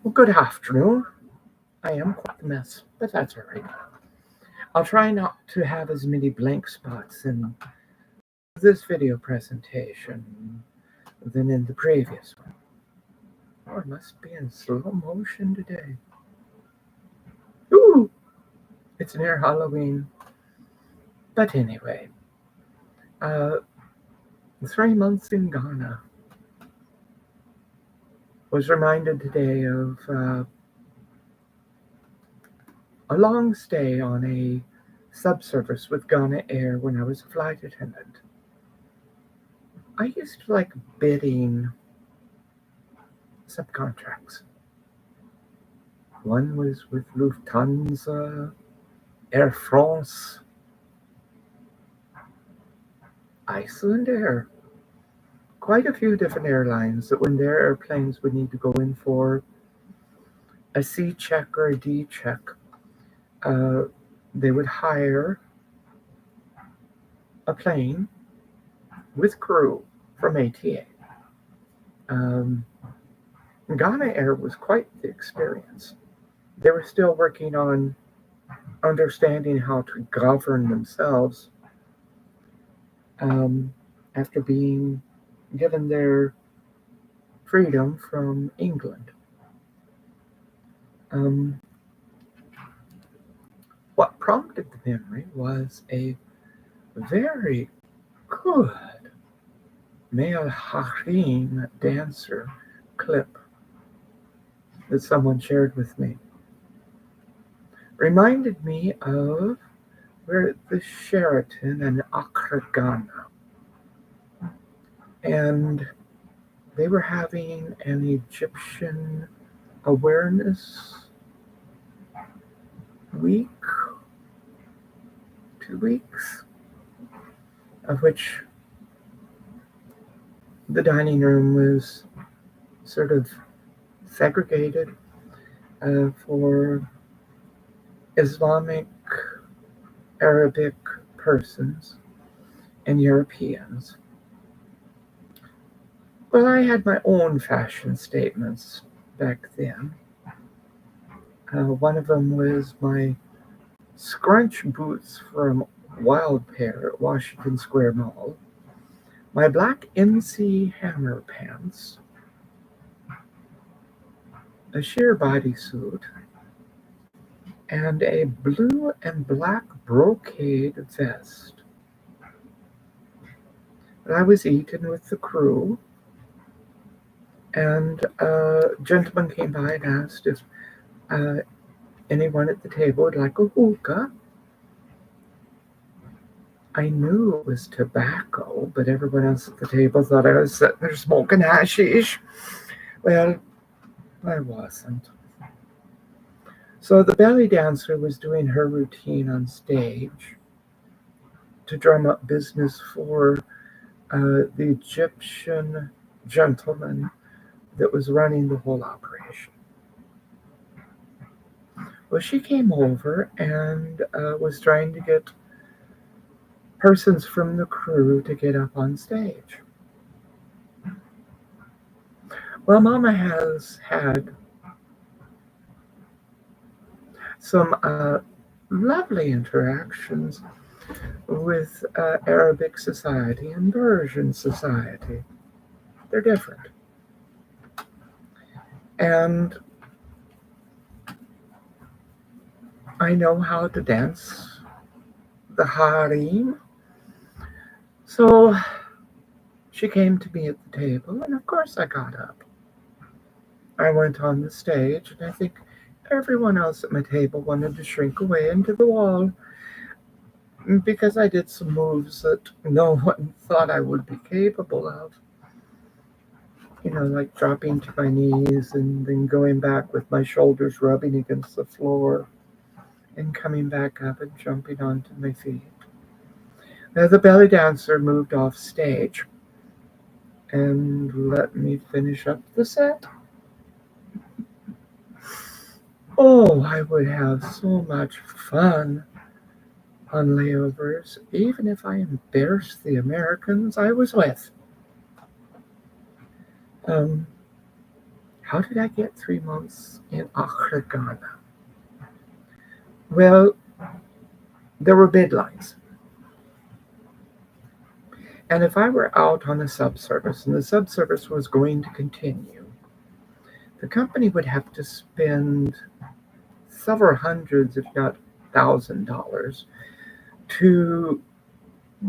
Well, good afternoon. I am quite a mess, but that's all right. I'll try not to have as many blank spots in this video presentation than in the previous one. Oh, it must be in slow motion today. Ooh, it's near Halloween. But anyway, uh, 3 months in Ghana was reminded today of a long stay on a subservice with Ghana Air when I was a flight attendant. I used to like bidding subcontracts. One was with Lufthansa, Air France, Iceland Air. Quite a few different airlines that when their airplanes would need to go in for a C check or a D check, uh, they would hire a plane with crew from ATA. Um, Ghana Air was quite the experience. They were still working on understanding how to govern themselves um, after being given their freedom from England. Um, what prompted the memory was a very good male harem dancer clip that someone shared with me. Reminded me of we're at the Sheraton in Accra, Ghana, and they were having an Egyptian awareness week, 2 weeks, of which the dining room was sort of segregated for Islamic, Arabic persons and Europeans. Well, I had my own fashion statements back then. One of them was my scrunch boots from Wild Pear at Washington Square Mall, my black MC Hammer pants, a sheer bodysuit, and a blue and black brocade vest. I was eating with the crew, and a gentleman came by and asked if anyone at the table would like a hookah. I knew it was tobacco, but everyone else at the table thought I was sitting there smoking hashish. Well, I wasn't. So the belly dancer was doing her routine on stage to drum up business for the Egyptian gentleman that was running the whole operation. Well, she came over and was trying to get persons from the crew to get up on stage. Well, Mama has had some lovely interactions with Arabic society and Persian society. They're different. And I know how to dance the harem. So she came to me at the table, and of course I got up. I went on the stage, and I think everyone else at my table wanted to shrink away into the wall because I did some moves that no one thought I would be capable of. Like dropping to my knees and then going back with my shoulders rubbing against the floor and coming back up and jumping onto my feet. Now the belly dancer moved off stage and let me finish up the set. Oh, I would have so much fun on layovers, even if I embarrassed the Americans I was with. How did I get 3 months in Accra, Ghana? Well, there were bid lines. And if I were out on a subservice and the subservice was going to continue, the company would have to spend several hundreds, if not $1,000, to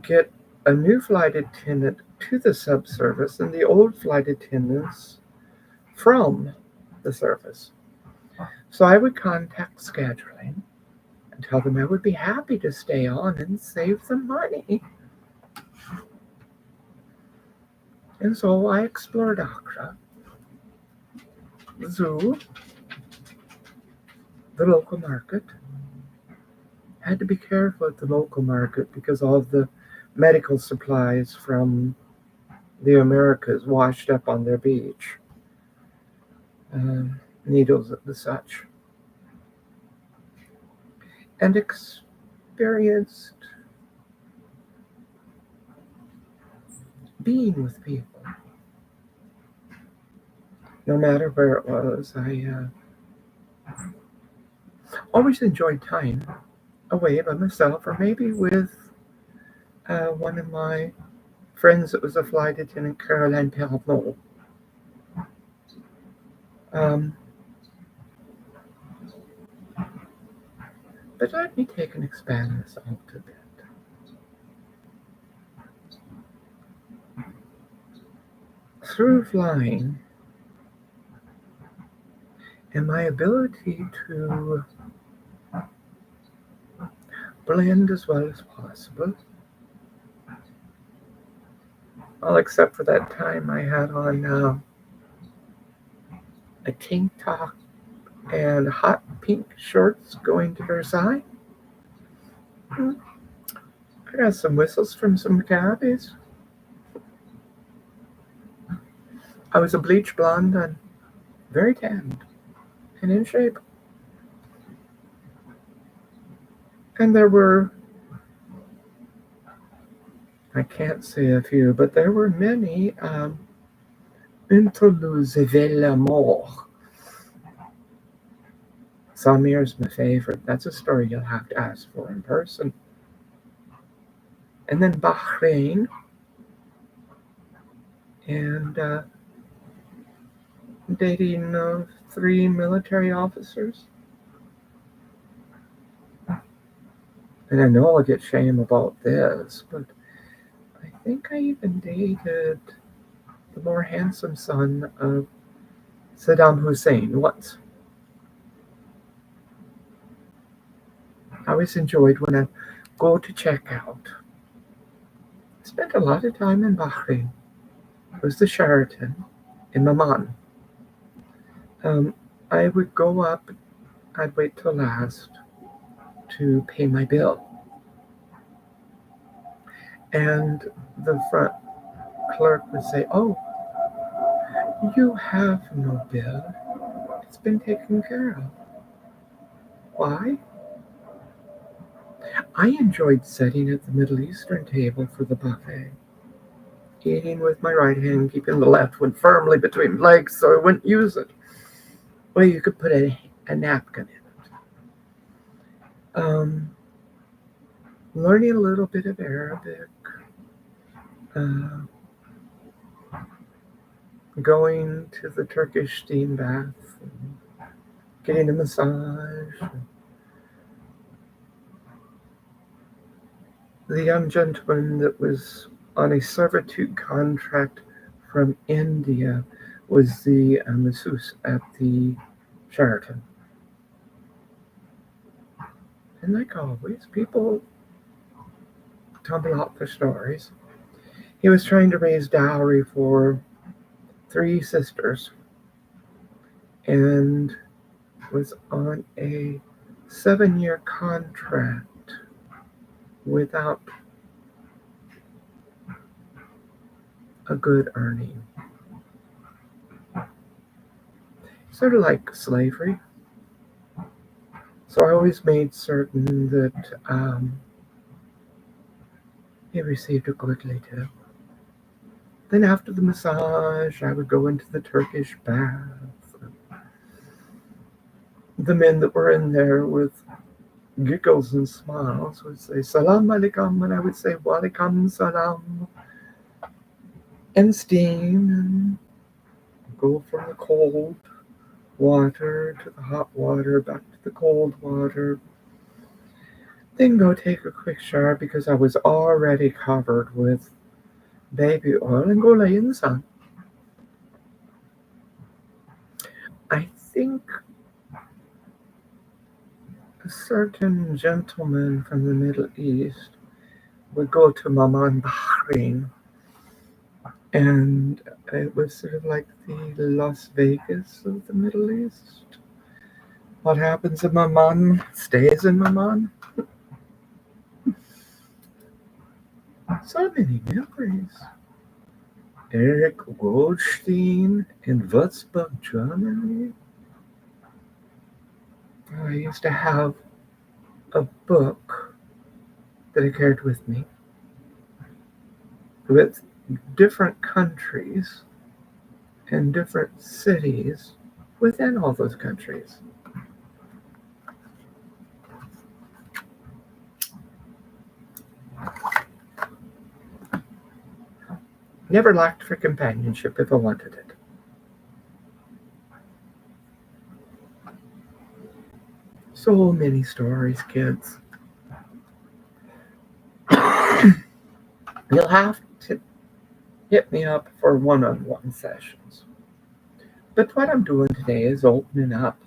get a new flight attendant to the subservice and the old flight attendants from the service. So I would contact scheduling and tell them I would be happy to stay on and save them money. And so I explored Accra, the zoo, the local market. Had to be careful at the local market because all of the medical supplies from the Americas washed up on their beach, needles and such, and experienced being with people. No matter where it was, I always enjoyed time away by myself, or maybe with one of my friends that was a flight attendant, Caroline Pernot. But let me take and expand this out a bit. Through flying and my ability to blend as well as possible, all except for that time I had on a tank top and hot pink shorts going to Versailles. I got some whistles from some cabbies. I was a bleach blonde and very tanned and in shape. And there were, I can't say a few, but there were many interludes avec l'amour. Samir's my favorite. That's a story you'll have to ask for in person. And then Bahrain, and dating 3 military officers. And I know I'll get shame about this, but I think I even dated the more handsome son of Saddam Hussein once. I always enjoyed when I go to check out. I spent a lot of time in Bahrain. It was the Sheraton in Maman. I would go up, I'd wait till last to pay my bill. And the front clerk would say, "Oh, you have no bill. It's been taken care of." Why? I enjoyed sitting at the Middle Eastern table for the buffet, eating with my right hand, keeping the left one firmly between legs so I wouldn't use it. Well, you could put a napkin in it. Learning a little bit of Arabic, going to the Turkish steam bath, getting a massage. The young gentleman that was on a servitude contract from India was the masseuse at the Sheraton. And like always, people tumble out their stories. He was trying to raise dowry for 3 sisters and was on a 7-year contract without a good earning. Sort of like slavery. So I always made certain that he received a goodly tip. Then after the massage, I would go into the Turkish bath. the men that were in there with giggles and smiles would say salam alaikum, and I would say walaikum salam, and steam and go from the cold water to the hot water, back to the cold water, then go take a quick shower because I was already covered with baby oil, and go lay in the sun. I think a certain gentleman from the Middle East would go to Maman Bahrain, and it was sort of like the Las Vegas of the Middle East. What happens in Maman stays in Maman. So many memories. Eric Goldstein in Würzburg, Germany. I used to have a book that I carried with me with different countries and different cities within all those countries. Never lacked for companionship if I wanted it. So many stories, kids. You'll have to hit me up for one-on-one sessions. But what I'm doing today is opening up.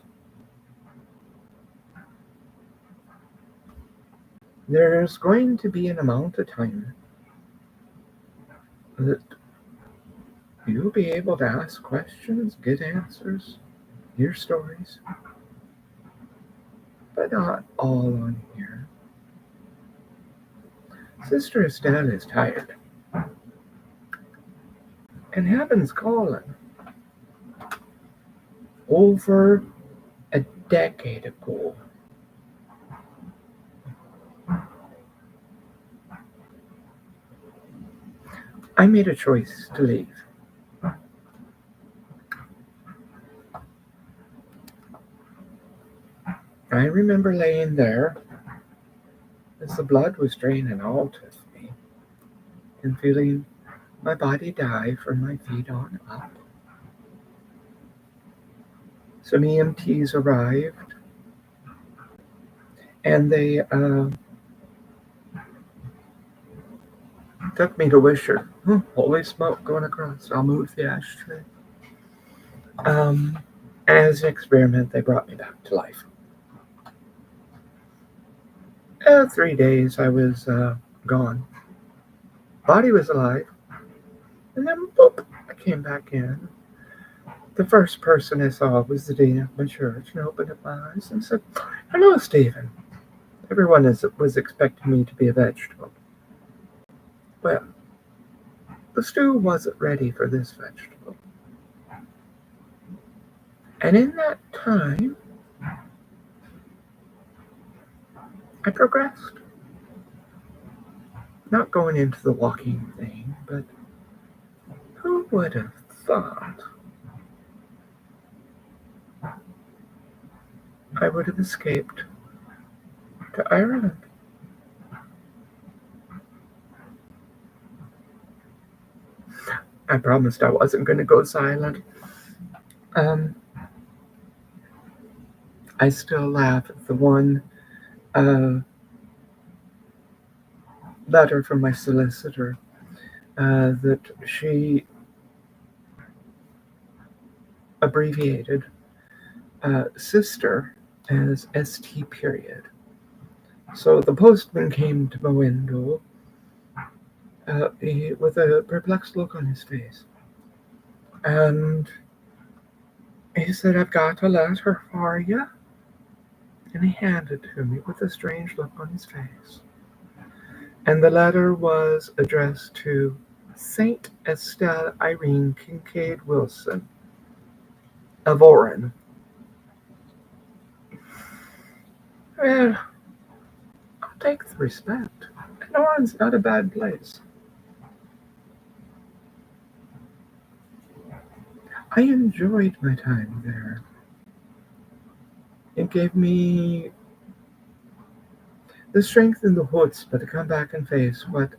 There's going to be an amount of time that you'll be able to ask questions, get answers, hear stories, but not all on here. Sister Estelle is tired, and heaven's calling. Over a decade ago, I made a choice to leave. I remember laying there as the blood was draining out of me and feeling my body die from my feet on up. Some EMTs arrived, and they took me to Wisher. Holy smoke going across. I'll move the ashtray. As an experiment, they brought me back to life. 3 days I was gone. Body was alive. And then, boop, I came back in. The first person I saw was the dean of my church, and opened up my eyes and said, "Hello, Stephen." Everyone was expecting me to be a vegetable. Well, the stew wasn't ready for this vegetable. And in that time, I progressed. Not going into the walking thing, but who would have thought I would have escaped to Ireland? I promised I wasn't going to go silent. I still laugh at the one letter from my solicitor that she abbreviated sister as ST period. So the postman came to my window with a perplexed look on his face. And he said, "I've got a letter for you." And he handed it to me with a strange look on his face. And the letter was addressed to Saint Estelle Irene Kinkade-Wilson of Oran. Well, I'll take the respect. And Oran's not a bad place. I enjoyed my time there. gave me the strength and the chutzpah to come back and face what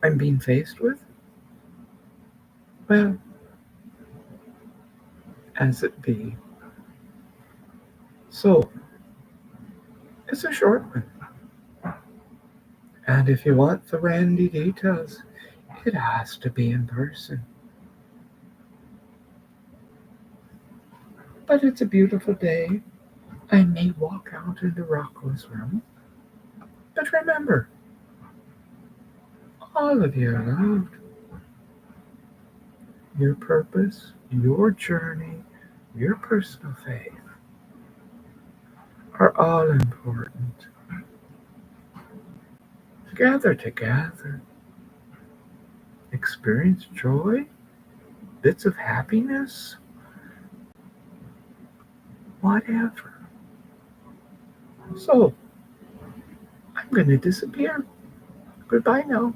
I'm being faced with? Well, as it be. So, it's a short one. And if you want the randy details, it has to be in person. But it's a beautiful day. I may walk out into Rocco's room. But remember, all of you are loved. Your purpose, your journey, your personal faith are all important. Gather together. Experience joy, bits of happiness, whatever. So, I'm going to disappear. Goodbye now.